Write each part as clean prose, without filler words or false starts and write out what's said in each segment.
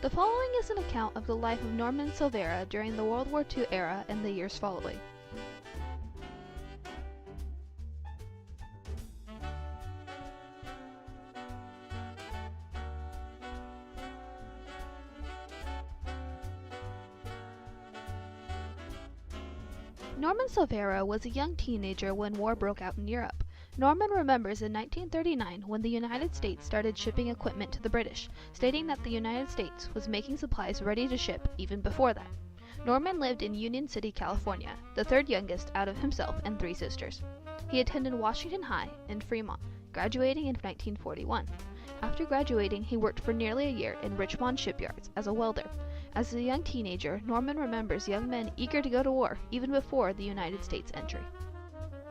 The following is an account of the life of Norman Silviera during the World War II era and the years following. Norman Silviera was a young teenager when war broke out in Europe. Norman remembers in 1939 when the United States started shipping equipment to the British, stating that the United States was making supplies ready to ship even before that. Norman lived in Union City, California, the third youngest out of himself and three sisters. He attended Washington High in Fremont, graduating in 1941. After graduating, he worked for nearly a year in Richmond shipyards as a welder. As a young teenager, Norman remembers young men eager to go to war even before the United States entry.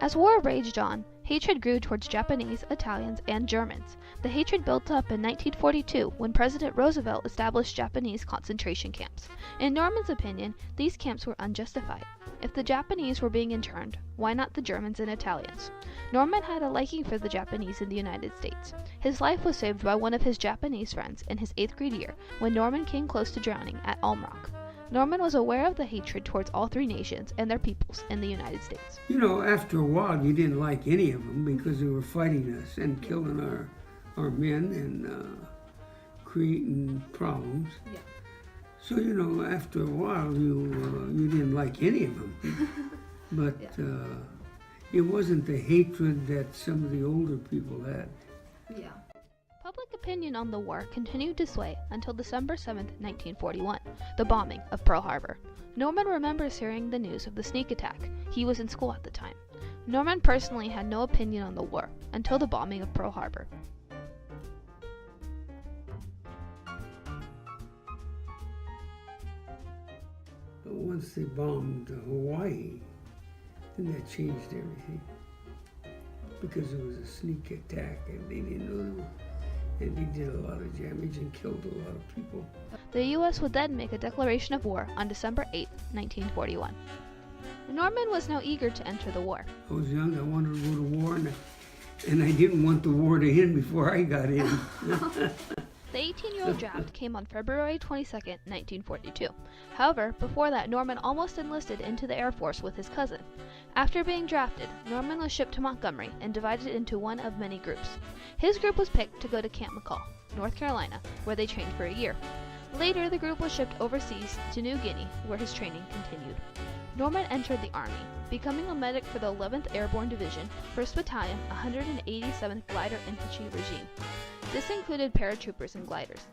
As war raged on, hatred grew towards Japanese, Italians, and Germans. The hatred built up in 1942 when President Roosevelt established Japanese concentration camps. In Norman's opinion, these camps were unjustified. If the Japanese were being interned, why not the Germans and Italians? Norman had a liking for the Japanese in the United States. His life was saved by one of his Japanese friends in his 8th grade year when Norman came close to drowning at Alm Rock. Norman was aware of the hatred towards all three nations and their peoples in the United States. You know, after a while, you didn't like any of them because they were fighting us and killing our men and creating problems. Yeah. So, you know, after a while, you didn't like any of them. But it wasn't the hatred that some of the older people had. Yeah. Public opinion on the war continued to sway until December 7, 1941, the bombing of Pearl Harbor. Norman remembers hearing the news of the sneak attack. He was in school at the time. Norman personally had no opinion on the war until the bombing of Pearl Harbor. But once they bombed Hawaii, then that changed everything. Because it was a sneak attack and they didn't know they were. And he did a lot of damage and killed a lot of people. The U.S. would then make a declaration of war on December 8, 1941. Norman was now eager to enter the war. I was young, I wanted to go to war, and I didn't want the war to end before I got in. The 18-year-old draft came on February 22, 1942. However, before that, Norman almost enlisted into the Air Force with his cousin. After being drafted, Norman was shipped to Montgomery and divided into one of many groups. His group was picked to go to Camp McCall, North Carolina, where they trained for a year. Later, the group was shipped overseas to New Guinea, where his training continued. Norman entered the Army, becoming a medic for the 11th Airborne Division, 1st Battalion, 187th Glider Infantry Regime. This included paratroopers and gliders.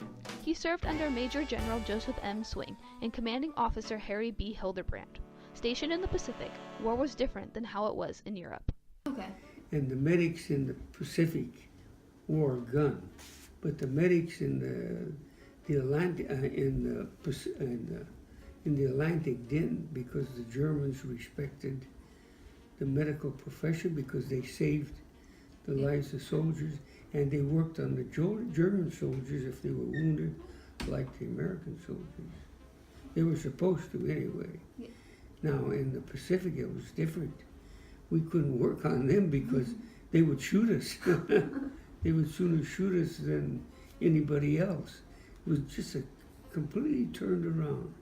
He served under Major General Joseph M. Swing and Commanding Officer Harry B. Hildebrand. Stationed in the Pacific, war was different than how it was in Europe. Okay. And the medics in the Pacific wore a gun, but the medics in the Atlantic in the Atlantic didn't, because the Germans respected the medical profession because they saved the lives of soldiers, and they worked on the German soldiers if they were wounded, like the American soldiers. They were supposed to anyway. Yeah. Now in the Pacific it was different. We couldn't work on them because they would shoot us. They would sooner shoot us than anybody else. It was just a completely turned around.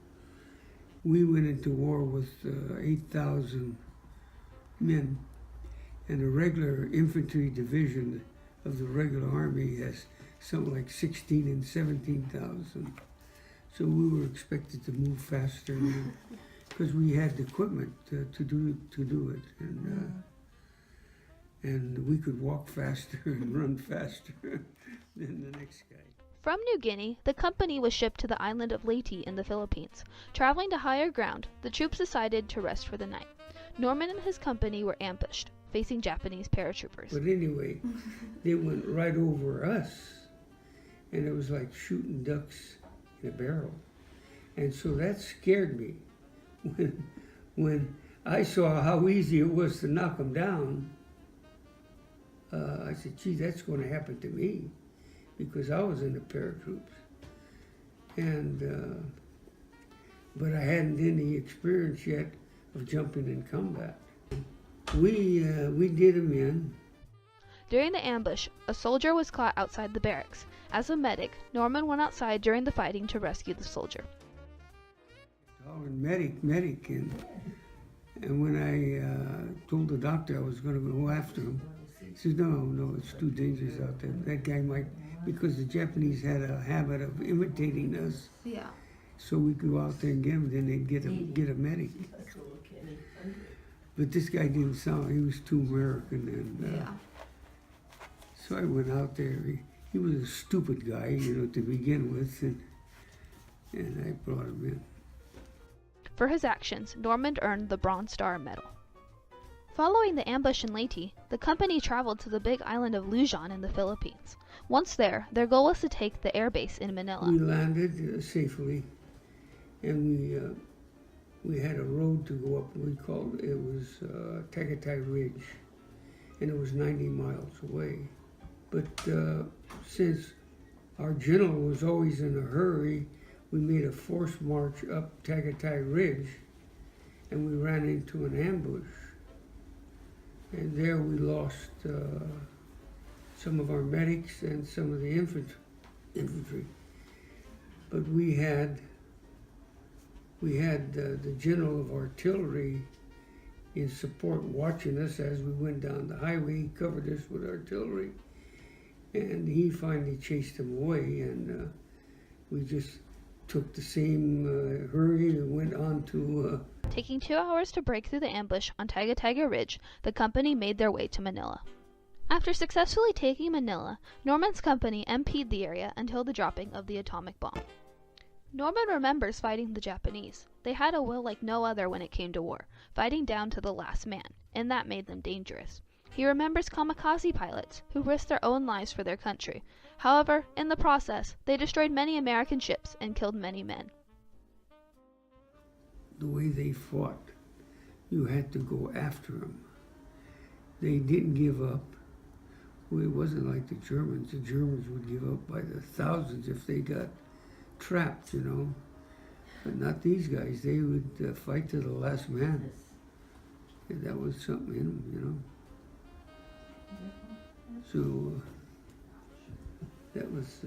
We went into war with 8,000 men, and the regular infantry division of the regular army has something like 16 and 17,000. So we were expected to move faster because we had the equipment to do it, and we could walk faster and run faster than the next guy. From New Guinea, the company was shipped to the island of Leyte in the Philippines. Traveling to higher ground, the troops decided to rest for the night. Norman and his company were ambushed, facing Japanese paratroopers. But anyway, they went right over us, and it was like shooting ducks in a barrel. And so that scared me. When I saw how easy it was to knock them down, I said, gee, that's going to happen to me, because I was in the paratroops. And, but I hadn't any experience yet of jumping in combat. We did them in. During the ambush, a soldier was caught outside the barracks. As a medic, Norman went outside during the fighting to rescue the soldier. Hollering, medic, medic, and when I told the doctor I was going to go after him, he says, no, it's too dangerous out there. That guy might, because the Japanese had a habit of imitating us. Yeah. So we could go out there and get him, then they'd get a medic. But this guy didn't sound, he was too American, and so I went out there. He was a stupid guy, to begin with, and I brought him in. For his actions, Norman earned the Bronze Star Medal. Following the ambush in Leyte, the company traveled to the big island of Luzon in the Philippines. Once there, their goal was to take the airbase in Manila. We landed safely, and we had a road to go up. We called it was Tagaytay Ridge, and it was 90 miles away. But since our general was always in a hurry, we made a forced march up Tagaytay Ridge, and we ran into an ambush. And there we lost some of our medics and some of the infantry. But we had the general of artillery in support watching us as we went down the highway. He covered us with artillery, and he finally chased them away, and we just took the same hurry and went on to... Taking 2 hours to break through the ambush on Tagaytay Ridge, the company made their way to Manila. After successfully taking Manila, Norman's company MP'd the area until the dropping of the atomic bomb. Norman remembers fighting the Japanese. They had a will like no other when it came to war, fighting down to the last man, and that made them dangerous. He remembers kamikaze pilots who risked their own lives for their country. However, in the process, they destroyed many American ships and killed many men. The way they fought, you had to go after them. They didn't give up. Well, it wasn't like the Germans. The Germans would give up by the thousands if they got trapped, But not these guys. They would fight to the last man. And that was something in them, So that was...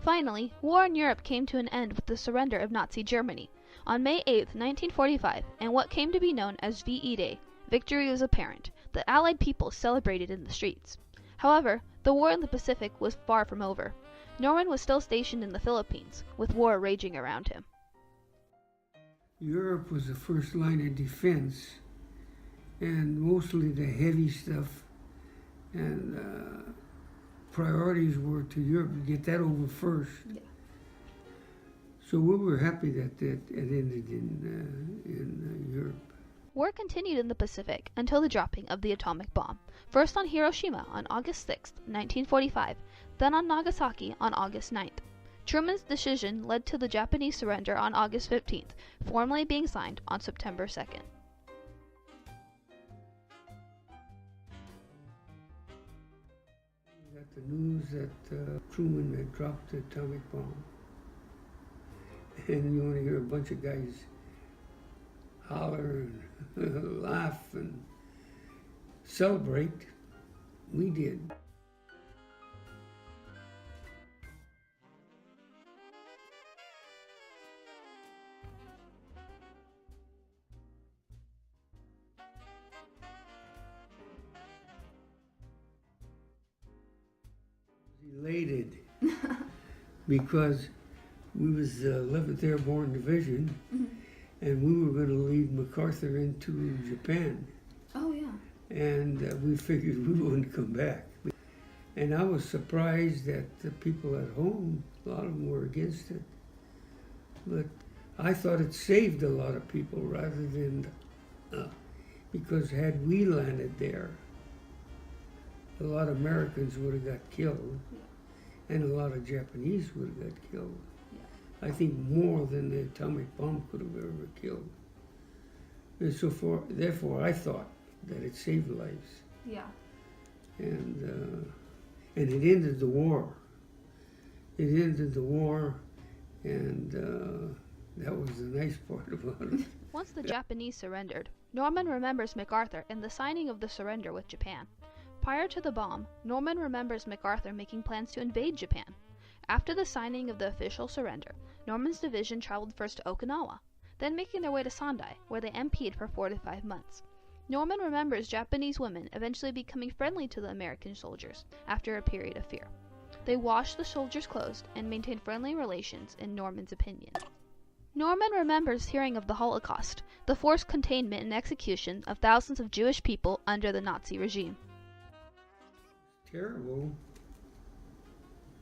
Finally, war in Europe came to an end with the surrender of Nazi Germany. On May 8, 1945, and what came to be known as VE Day, victory was apparent. The Allied peoples celebrated in the streets. However, the war in the Pacific was far from over. Norman was still stationed in the Philippines, with war raging around him. Europe was the first line of defense, and mostly the heavy stuff, and priorities were to Europe, to get that over first. Yeah. So we were happy that it ended in Europe. War continued in the Pacific until the dropping of the atomic bomb, first on Hiroshima on August 6, 1945, then on Nagasaki on August 9th. Truman's decision led to the Japanese surrender on August 15th, formally being signed on September 2nd. We got the news that Truman had dropped the atomic bomb. And you only hear a bunch of guys holler and laugh and celebrate. We did. Elated because we was 11th Airborne Division, and we were going to lead MacArthur into Japan. Oh, yeah. And we figured we wouldn't come back. And I was surprised that the people at home, a lot of them were against it. But I thought it saved a lot of people rather than, because had we landed there, a lot of Americans would have got killed, and a lot of Japanese would have got killed. I think more than the atomic bomb could have ever killed. And so therefore, I thought that it saved lives. Yeah. And it ended the war. It ended the war, and that was the nice part about it. Once the Japanese surrendered, Norman remembers MacArthur and the signing of the surrender with Japan. Prior to the bomb, Norman remembers MacArthur making plans to invade Japan. After the signing of the official surrender, Norman's division traveled first to Okinawa, then making their way to Sendai, where they MP'd for 4 to 5 months. Norman remembers Japanese women eventually becoming friendly to the American soldiers after a period of fear. They washed the soldiers' clothes and maintained friendly relations, in Norman's opinion. Norman remembers hearing of the Holocaust, the forced containment and execution of thousands of Jewish people under the Nazi regime. Terrible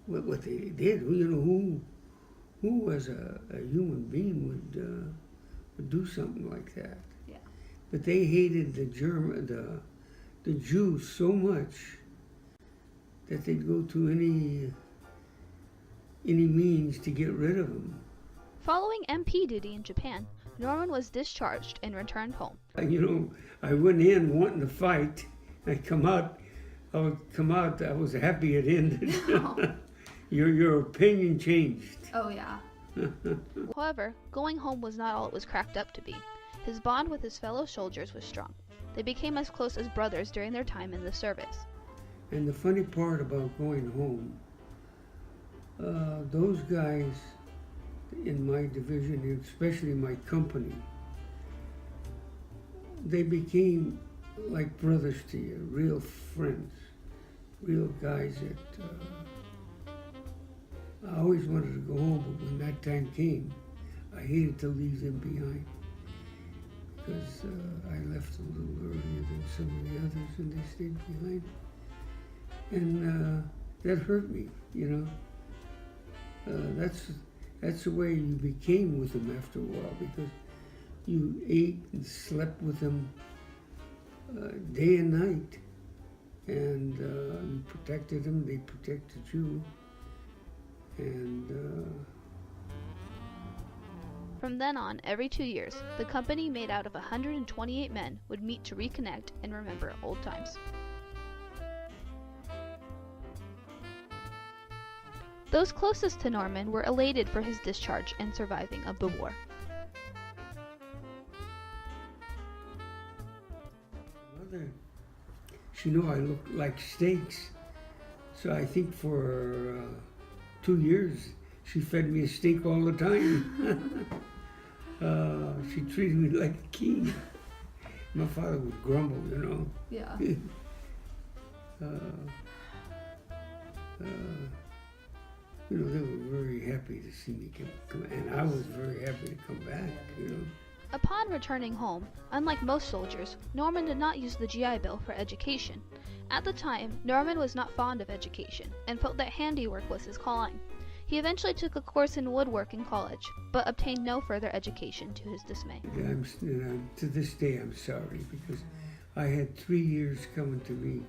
what they did. You know, who as a human being would do something like that? Yeah. But they hated the Jews so much that they'd go to any means to get rid of them. Following MP duty in Japan, Norman was discharged and returned home. You know, I went in wanting to fight. I was happy it ended. Oh. Your opinion changed. Oh, yeah. However, going home was not all it was cracked up to be. His bond with his fellow soldiers was strong. They became as close as brothers during their time in the service. And the funny part about going home, those guys in my division, especially my company, they became like brothers to you, real friends, real guys that I always wanted to go home, but when that time came, I hated to leave them behind because I left a little earlier than some of the others and they stayed behind. And that hurt me, you know. That's the way you became with them after a while, because you ate and slept with them day and night, and you protected them, they protected you, and From then on, every 2 years, the company made out of 128 men would meet to reconnect and remember old times. Those closest to Norman were elated for his discharge and surviving of the war. Mother, she knew I looked like steaks, so I think for 2 years she fed me a steak all the time. She treated me like a king. My father would grumble, you know. Yeah. You know, they were very happy to see me come, and I was very happy to come back, you know. Upon returning home, unlike most soldiers, Norman did not use the GI Bill for education. At the time, Norman was not fond of education and felt that handiwork was his calling. He eventually took a course in woodwork in college, but obtained no further education to his dismay. To this day, I'm sorry, because I had 3 years coming to me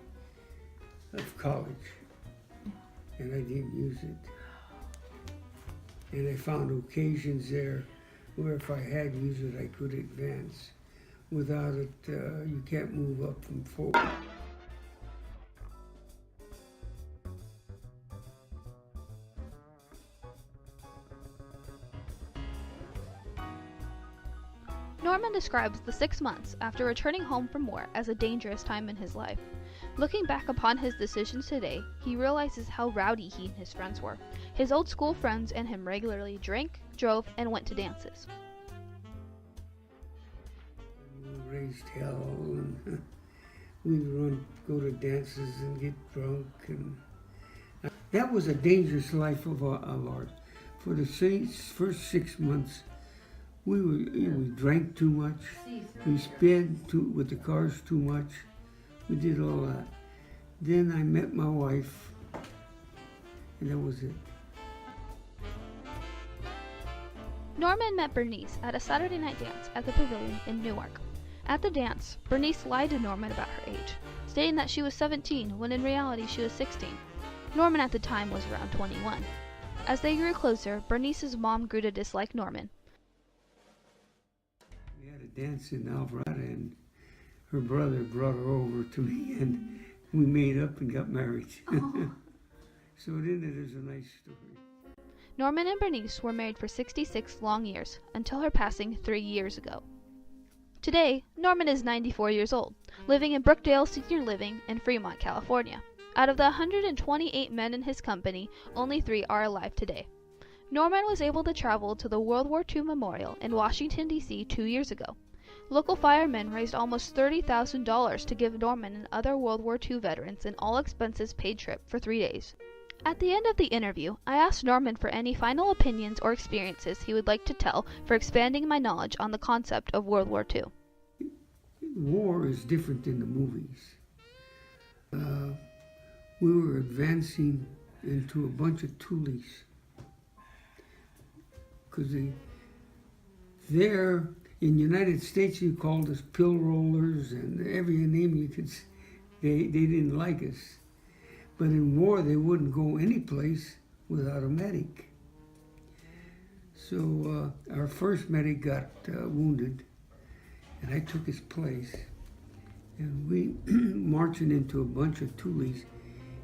of college, and I didn't use it. And I found occasions there where if I had used it, I could advance. Without it, you can't move up and forward. Norman describes the 6 months after returning home from war as a dangerous time in his life. Looking back upon his decisions today, he realizes how rowdy he and his friends were. His old school friends and him regularly drank, drove, and went to dances. We raised hell, and we'd go to dances and get drunk, and that was a dangerous life of ours. For the first 6 months, we drank too much, we sped with the cars too much, we did all that. Then I met my wife, and that was it. Norman met Bernice at a Saturday night dance at the Pavilion in Newark. At the dance, Bernice lied to Norman about her age, stating that she was 17 when in reality she was 16. Norman at the time was around 21. As they grew closer, Bernice's mom grew to dislike Norman. We had a dance in Alvarado, and her brother brought her over to me, and we made up and got married. So it ended as a nice story. Norman and Bernice were married for 66 long years, until her passing 3 years ago. Today, Norman is 94 years old, living in Brookdale Senior Living in Fremont, California. Out of the 128 men in his company, only 3 are alive today. Norman was able to travel to the World War II Memorial in Washington, D.C. 2 years ago. Local firemen raised almost $30,000 to give Norman and other World War II veterans an all-expenses-paid trip for 3 days. At the end of the interview, I asked Norman for any final opinions or experiences he would like to tell for expanding my knowledge on the concept of World War II. War is different than the movies. We were advancing into a bunch of toolies. Because there in the United States, you called us pill rollers and every name you could. They didn't like us. But in war, they wouldn't go any place without a medic. So our first medic got wounded, and I took his place. And we marching into a bunch of toolies,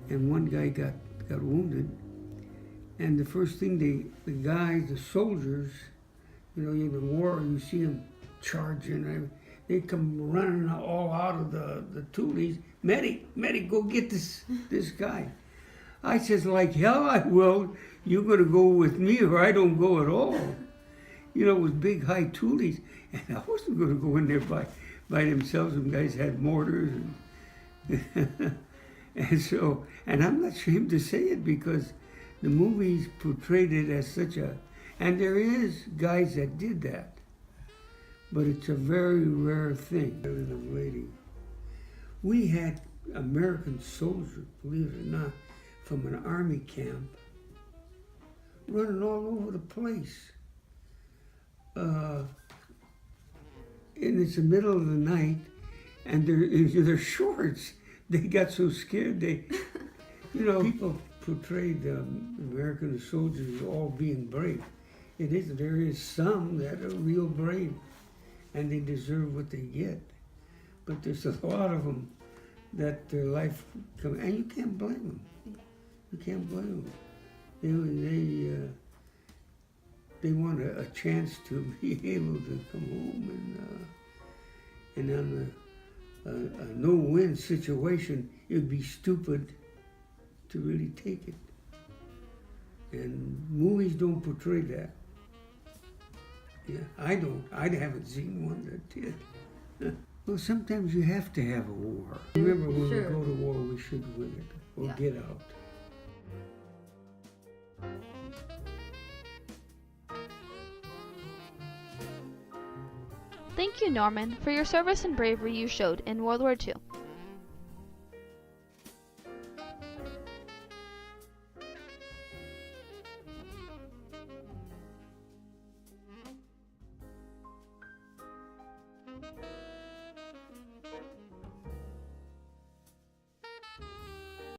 and one guy got wounded. And the first thing the soldiers, in the war, you see them charging. They come running all out of the toolies. Medic, go get this guy. I says, like hell I will. You're going to go with me or I don't go at all. It was big, high toolies. And I wasn't going to go in there by themselves. Some guys had mortars. And I'm not ashamed to say it because the movies portrayed it as such a, and there is guys that did that, but it's a very rare thing. Lady, we had American soldiers, believe it or not, from an army camp, running all over the place. And it's the middle of the night, and their shorts. They got so scared people portrayed American soldiers as all being brave. There is some that are real brave, and they deserve what they get. But there's a lot of them that their life comes, and you can't blame them. You can't blame them. They want a chance to be able to come home, and on a no-win situation, it would be stupid to really take it. And movies don't portray that. Yeah, I don't. I haven't seen one that did. Well, sometimes you have to have a war. Remember, when we go to war, we should win it or get out. Thank you, Norman, for your service and bravery you showed in World War II.